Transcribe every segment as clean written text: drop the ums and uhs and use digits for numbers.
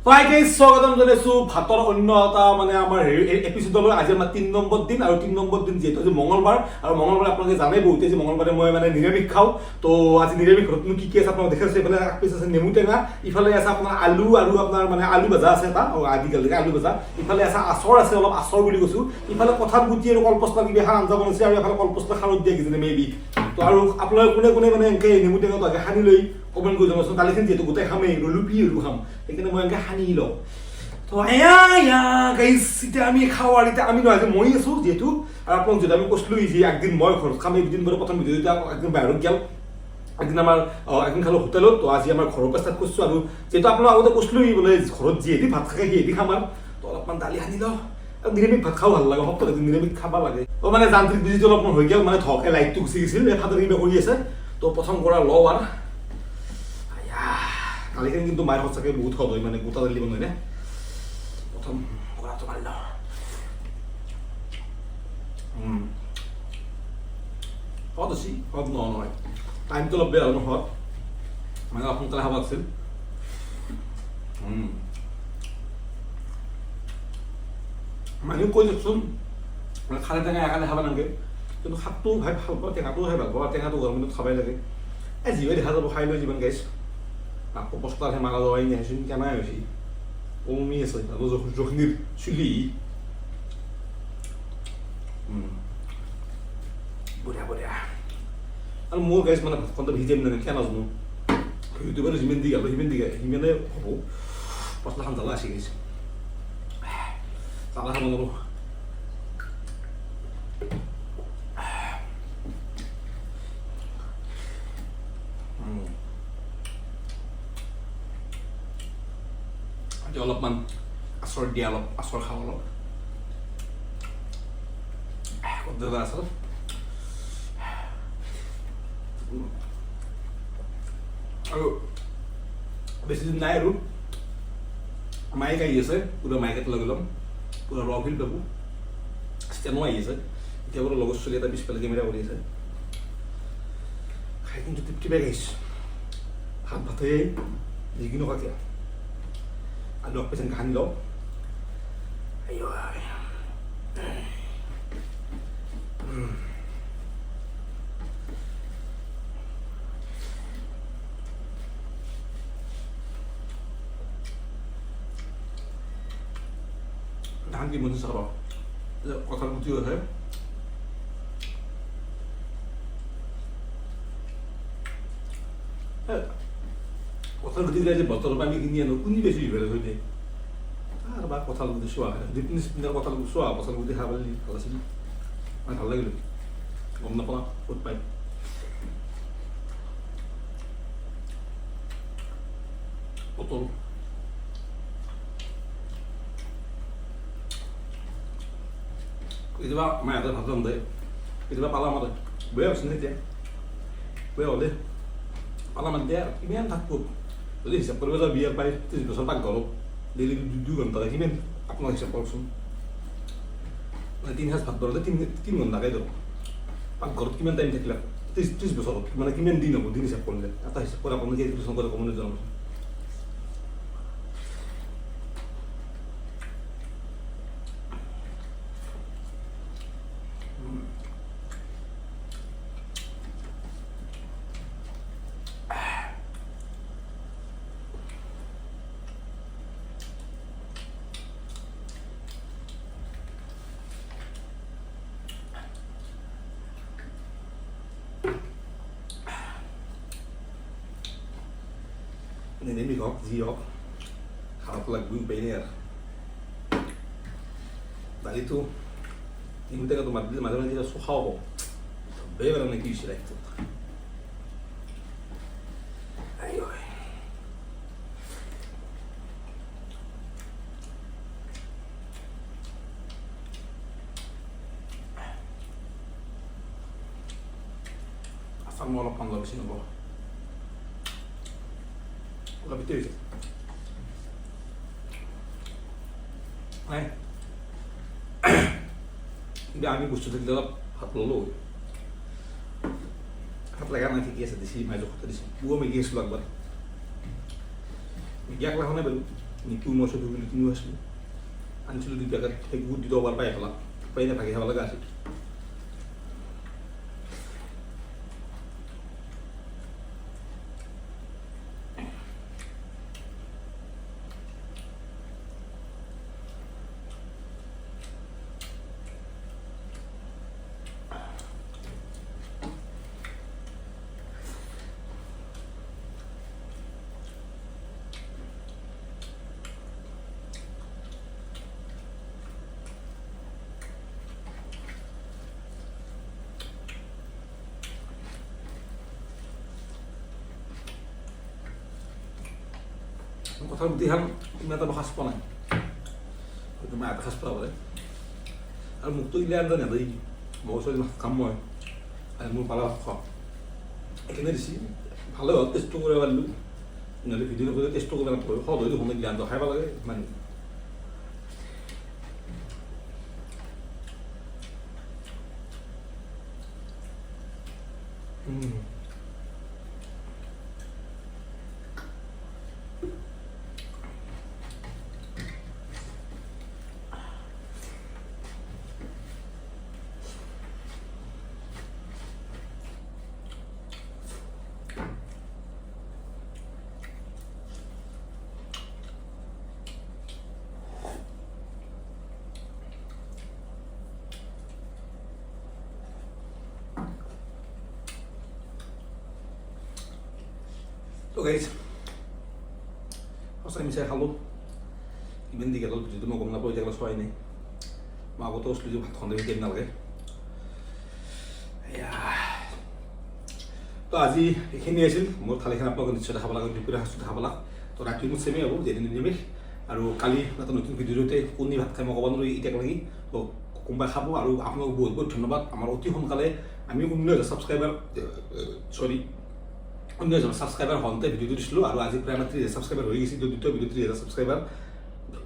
Hi guys, স্বাগতম জনাইছো ভাতৰ অন্য এটা মানে আমাৰ এপিসোডলৈ আজি আমাৰ 3 নম্বৰ দিন আৰু 3 নম্বৰ দিন যেটো আজি মঙ্গলবাৰ আৰু মঙ্গলবাৰ আপোনালোকে জানে বহুতে যে মঙ্গলবাৰে মই মানে নিৰামিষ খাও তো আজি নিৰামিষ ঘৰতনো কি কি আছে আপোনালোকে দেখাইছে এফালে এক পিস আছে নেমু টেঙা ইফালে আছে আপোনাৰ আলু আৰু আপোনাৰ মানে আলু ভাজা আছে এটা আদি গালি আলু ভাজা ইফালে আছে আচৰ আছে অলপ আচৰ বুলি কৈছো ইফালে কঠাল গুটি আৰু কলপচলা কিবা খান আঞ্জা বনাইছে আৰু ইফালে কলপচলা খাৰত দিয়া কিজানি মেবি তো আৰু আপোনালোকে কোনে কোনে মানে এনেকৈ নেমু টেঙাটো আগে সানি লৈ কমেন্ট কৰি জনাবচোন কালিখন যেহেতু গোটেই খামেই লুপি আৰু খাম সেইকাৰণে মই এনেকৈ সানি লওঁ তো গাইজ এতিয়া আমি খাওঁ আৰু এতিয়া আমি নহয় মই আছো যেহেতু আৰু আপোনাক যদি আমি কৈছিলো যে একদিন মই ঘৰত খাম একদিন বাৰু প্ৰথম ভিডিঅ'টো একদিন বাহিৰত গেল একদিন আমাৰ একদিন খালো হোটেলত তো আজি আমাৰ ঘৰৰ পৰা ষ্টাৰ্ট কৰিছো আৰু যেহেতু আপোনাক আগতে কৈছিলো বোলে ঘৰত যিহেদি ভাত খাই সিহেদি খাম আৰু তো অলপমান দালি সানি লওঁ আৰু নিৰামিষ ভাত খাওঁ ভাল লাগে সপ্তাহত এদিন নিৰামিষ খাব লাগে তো মানে যান্ত্ৰিক বিজিটো অলপমান হৈ গ'ল মানে ধকে লাইটটো গুচি গৈছিল ফাটাৰ কিবা কৰি আছে তো প্ৰথম কৰা লওঁ আৰু কালিখিনি কিন্তু মায়ের সঁচাকে বহুত সদ হয় মানে গোটা দালি বনাই না প্রথম কড়াটো মারি দাও সদ আছি সদ নহয় টাইমটো অলপ বেয়া হ'ল সদ মানে সোনকালে খাব আছিল মানুহ কৈ দিয়কচোন মানে খালে টেঙা একালে খাব নালাগে কিন্তু শাকটো খাই ভাল পাওঁ টেঙাটো খাই ভাল পাওঁ টেঙাটো গৰম দিনত খাবই লাগে এই যিহে দেখা যাব খাই লৈ যিমান গাইছ aku postar yang malah lainnya sih kan aja sih umumnya sih aku johnir chili boleh al mau guys mana konten hijau mana kan azmu itu baru himen tiga himennya apa pas lah hantar sih guys salah sama lu অলপমান আচৰ দিয়া অলপ আচৰ খাওঁ অলপ কদলা আচৰ আৰু বেছি দিন নাই আৰু মাইক আহি আছে পুৰা মাইকেট লৈ ল'ম পুৰা ৰভিল বাবু ষ্টেনো আহি আছে এতিয়া বাৰু লগৰ চলি এটা পিছফালে কেমেৰা কৰি আছে খাই কিন্তু তৃপ্তি পাই গাইছ ভাত ভাতে যিকিনো খাকে Aduh, pesan kahan lo. Ayo. Dahan di mana sarap? Kotor putih ada. Kotal gede aja botol apa ini anu kuni besi juga lah tu. Apa kotal gede suah? Di pindah kotal gede suah, kotal gede habal ni kalau sini. Mana hal lagi tu? Om nak apa? Food pipe. Botol. Itu apa? Mana ada hal tu? Itu apa palam ada? Boleh sini je. Boleh oleh. Palam ada. Ini yang takut. Jadi siapa berbeza biar pai itu besar pagar, dari dulu kan tadi ini aku nggak siapa langsung. Nanti ini harus pagar, nanti tim nggak ada itu. Pagar itu gimana time ceklah, itu besar, mana gimana dino, dino siapa pun deh. Atau siapa orang pun jadi terus nggak ada komunitas orang. Ini mi kok ziok kalau lagu bener dari itu ini kita tuh macam dia suhawo bener nih kisah itu ayo asam mau lapang lagi sih nopo lebih tinggi. Hai. Ini kami gusto di dalam hat lolo. Hat lagi nanti kias di sini, maju tadi sini. Dua megi sulak bar. Megi aku lah mana baru. নিকিও মই চব্জি বুলি কিনিও আছিলোঁ আনিছিলোঁ 2 packet সেই গুড় দি দবাৰ পাই পেলা উপায় নাই ভাগি খাব লগা আছিল কথাৰ বুদ্ধিহান তুমি এটা সাজ পোৱা নাই তোমাৰ এটা সাজ পোৱা পাৰে আৰু মোকতো দিলে আঞ্জা নেদাই মই ওচৰত কাম মই আৰু মোৰ পালা ভাত খোৱা এইখিনি দিছি ভালো হ'ল টেষ্টটো কৰিব পাৰিলোঁ নহ'লে ভিডিঅ' নকৰিলে টেষ্টটো কৰিব নাপালোঁ সহজ হৈ দেখোন দিলে আঞ্জা খাই ভাল লাগে ইমান তো গাইজ সঁচাই মিছাই খালোঁ ইমান দি গেল যিটো মই গম নাপাওঁ এতিয়া চোৱাই নাই মই আগতে কৈছিলোঁ যে ভাতখন দেৰি টাইম নালাগে তো আজি এইখিনি আছিল মোৰ থালিখন আপোনালোকে নিশ্চয় দেখা পালাক দুপৰীয়া সাঁজটো দেখা পালাক তো ৰাতি মোৰ চেমেই হ'ব যেদিন নিৰামিষ আৰু কালি এটা নতুন ভিডিঅ'তে কোন ভাত খাই মই ক'ব নোৱাৰোঁ এতিয়ালৈকে তো কোনোবাই খাব আৰু আপোনালোক বহুত বহুত ধন্যবাদ আমাৰ অতি সোনকালে আমি 19,000 ছাবস্ক্ৰাইবাৰ অন্য এজন ছাবস্ক্ৰাইবাৰ হওঁতে ভিডিঅ'টো দিছিলোঁ আৰু আজি প্ৰায় আমাৰ 30,000 ছাবস্ক্ৰাইবাৰ হৈ গৈছে দ্বিতীয় ভিডিঅ' 30,000 ছাবস্ক্ৰাইবাৰ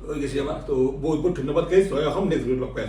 হৈ গৈছে আমাৰ তো বহুত বহুত ধন্যবাদ গাইজ জয় অসম নেক্সট ভিডিঅ'ত লগ পাই